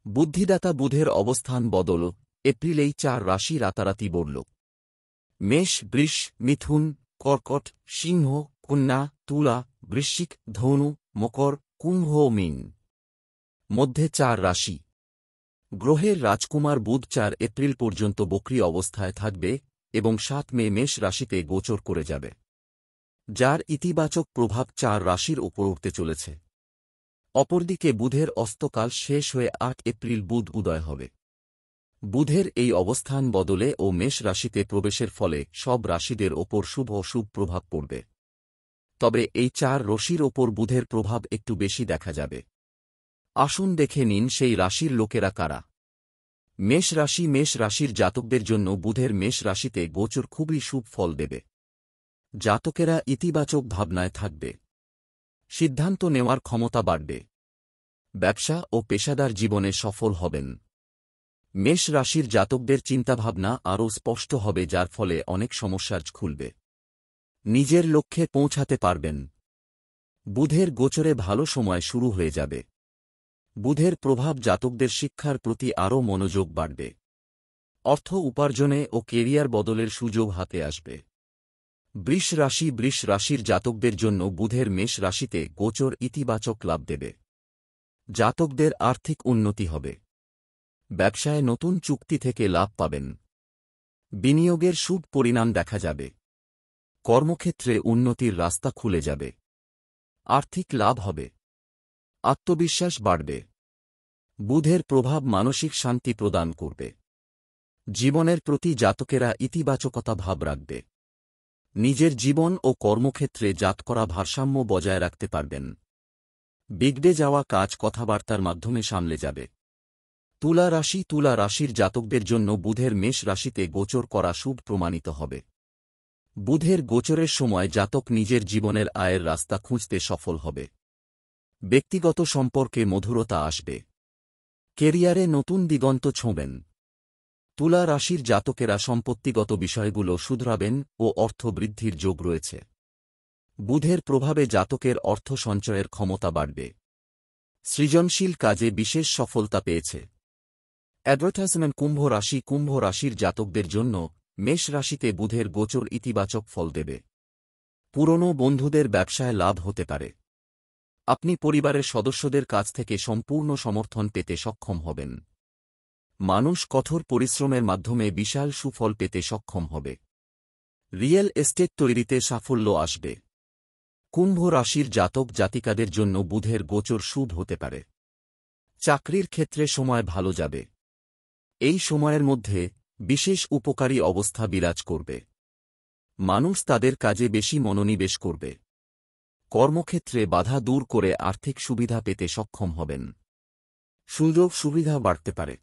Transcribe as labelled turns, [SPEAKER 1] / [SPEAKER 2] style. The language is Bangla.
[SPEAKER 1] বুদ্ধিদাতা বুধের অবস্থান বদল, এপ্রিলেই 4 রাশি রাতারাতি বদল। মেষ, বৃষ, মিথুন, কর্কট, সিংহ, কন্যা, তুলা, বৃশ্চিক, ধনু, মকর, কুম্ভ ও মীন। মধ্যে 4 রাশি। গ্রহের রাজকুমার বুধ 4 এপ্রিল পর্যন্ত বক্রী অবস্থায় থাকবে এবং 7 মে মেষ রাশিতে গোচর করে যাবে, যার ইতিবাচক প্রভাব 4 রাশির ওপর উঠতে চলেছে। অপরদিকে বুধের অস্তকাল শেষ হয়ে 8 এপ্রিল বুধ উদয় হবে। বুধের এই অবস্থান বদলে ও মেষ রাশিতে প্রবেশের ফলে সব রাশিদের ওপর শুভ অশুভ প্রভাব পড়বে। তবে এই 4 রাশির ওপর বুধের প্রভাব একটু বেশি দেখা যাবে। আসুন দেখে নিন সেই রাশির লোকেরা কারা। মেষ রাশি। মেষ রাশির জাতকদের জন্য বুধের মেষ রাশিতে গোচর খুবই শুভ ফল দেবে। জাতকেরা ইতিবাচক ভাবনায় থাকবে, সিদ্ধান্ত নেওয়ার ক্ষমতা বাড়বে, ব্যবসা ও পেশাদার জীবনে সফল হবেন। মেষ রাশির জাতকদের চিন্তাভাবনা আরও স্পষ্ট হবে, যার ফলে অনেক সমস্যার খুলবে, নিজের লক্ষ্যে পৌঁছাতে পারবেন। বুধের গোচরে ভালো সময় শুরু হয়ে যাবে। বুধের প্রভাব জাতকদের শিক্ষার প্রতি আরও মনোযোগ বাড়বে, অর্থ উপার্জনে ও কেরিয়ার বদলের সুযোগ হাতে আসবে। বৃষ রাশি। বৃষ রাশির জাতকদের জন্য বুধের মেষ রাশিতে গোচর ইতিবাচক লাভ দেবে। জাতকদের আর্থিক উন্নতি হবে, ব্যবসায় নতুন চুক্তি থেকে লাভ পাবেন, বিনিয়োগের শুভ পরিণাম দেখা যাবে, কর্মক্ষেত্রে উন্নতির রাস্তা খুলে যাবে, আর্থিক লাভ হবে, আত্মবিশ্বাস বাড়বে। বুধের প্রভাব মানসিক শান্তি প্রদান করবে। জীবনের প্রতি জাতকেরা ইতিবাচকতা ভাব রাখবে। নিজের জীবন ও কর্মক্ষেত্রে জাত করা ভারসাম্য বজায় রাখতে পারবেন। বিগড়ে যাওয়া কাজ কথাবার্তার মাধ্যমে সামলে যাবে। তুলা রাশি। তুলা রাশির জাতকদের জন্য বুধের মেষ রাশিতে গোচর করা শুভ প্রমাণিত হবে। বুধের গোচরের সময় জাতক নিজের জীবনের আয়ের রাস্তা খুঁজতে সফল হবে। ব্যক্তিগত সম্পর্কে মধুরতা আসবে, কেরিয়ারে নতুন দিগন্ত ছোঁবেন। তুলা রাশির জাতকেরা সম্পত্তিগত বিষয়গুলো শুধরাবেন ও অর্থ বৃদ্ধির যোগ রয়েছে। বুধের প্রভাবে জাতকের অর্থ সঞ্চয়ের ক্ষমতা বাড়বে। সৃজনশীল কাজে বিশেষ সফলতা পেয়েছে। অ্যাডভার্টাইজমেন্ট। কুম্ভ রাশি। কুম্ভ রাশির জাতকদের জন্য মেষ রাশিতে বুধের গোচর ইতিবাচক ফল দেবে। পুরনো বন্ধুদের ব্যবসায় লাভ হতে পারে। আপনি পরিবারের সদস্যদের কাছ থেকে সম্পূর্ণ সমর্থন পেতে সক্ষম হবেন। মানুষ কঠোর পরিশ্রমের মাধ্যমে বিশাল সুফল পেতে সক্ষম হবে। রিয়েল এস্টেট তৈরিতে সাফল্য আসবে। কুম্ভ রাশির জাতক জাতিকাদের জন্য বুধের গোচর শুভ হতে পারে। চাকরির ক্ষেত্রে সময় ভালো যাবে। এই সময়ের মধ্যে বিশেষ উপকারী অবস্থা বিরাজ করবে। মানুষ তাদের কাজে বেশি মনোনিবেশ করবে। কর্মক্ষেত্রে বাধা দূর করে আর্থিক সুবিধা পেতে সক্ষম হবেন। সুযোগ সুবিধা বাড়তে পারে।